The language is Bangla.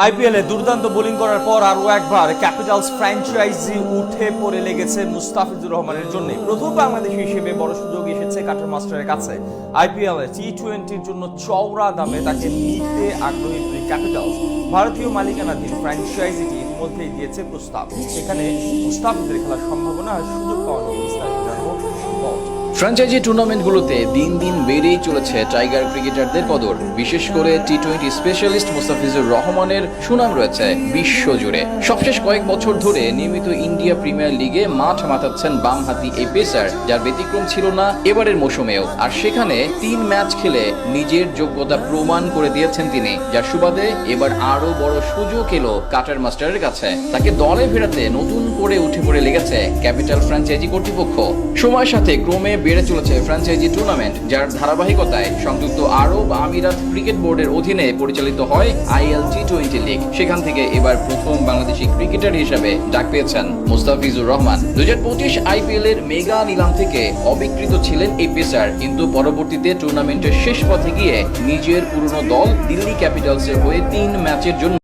আইপিএলে দুর্দান্ত বোলিং করার পর আরও একবার ক্যাপিটালস ফ্র্যাঞ্চাইজি উঠে পড়ে লেগেছে মুস্তাফিজুর রহমানের জন্য। প্রথম বাংলাদেশি হিসেবে বড় সুযোগ এসেছে কাটার মাস্টারের কাছে। আইপিএলে টি-20-র জন্য চওড়া দামে তাকে নিতে আগ্রহী দুই ক্যাপিটালস। ভারতীয় মালিকানাধীন ফ্র্যাঞ্চাইজিটি ইতিমধ্যেই দিয়েছে প্রস্তাব। সেখানে মুস্তাফিজের খেলার সম্ভাবনা আর সুযোগ পাওয়ানো বিস্তারিত জানাবো। ফ্র্যাঞ্চাইজি টুর্নামেন্টগুলোতে দিন দিন বেড়েই চলেছে টাইগার ক্রিকেটারদের কদর। বিশেষ করে টি-20 স্পেশালিস্ট মুস্তাফিজুর রহমানের সুনাম রয়েছে বিশ্বজুড়ে। সবশেষ কয়েক বছর ধরে নিয়মিত ইন্ডিয়া প্রিমিয়ার লিগে মাঠ মাতাচ্ছেন বামহাতি এই পেসার, যার ব্যতিক্রম ছিল না এবারের মৌসুমেও। আর সেখানে 3 ম্যাচ খেলে নিজের যোগ্যতা প্রমাণ করে দিয়েছেন তিনি, যার সুবাদে এবার আরো বড় সুযোগ এলো কাটার মাস্টারের কাছে। তাকে দলে ফেরাতে নতুন করে উঠে পড়ে লেগেছে ক্যাপিটাল ফ্র্যাঞ্চাইজি কর্তৃপক্ষ। সময়ের সাথে ক্রমে বেড়ে চলেছে ফ্র্যাঞ্চাইজি টুর্নামেন্ট, যার ধারাবাহিকতায় সংযুক্ত আরব আমিরাত ক্রিকেট বোর্ডের অধীনে পরিচালিত হয় আইএল টি-20 লিগ। সেখান থেকে এবার প্রথম বাংলাদেশি ক্রিকেটার হিসেবে ডাক পেয়েছেন মুস্তাফিজুর রহমান। 2025 আইপিএল এর মেগা নিলাম থেকে অবিকৃত ছিলেন এই পেসার, কিন্তু পরবর্তীতে টুর্নামেন্টের শেষ পথে গিয়ে নিজের পুরনো দল দিল্লি ক্যাপিটালসের হয়ে 3 ম্যাচের জন্য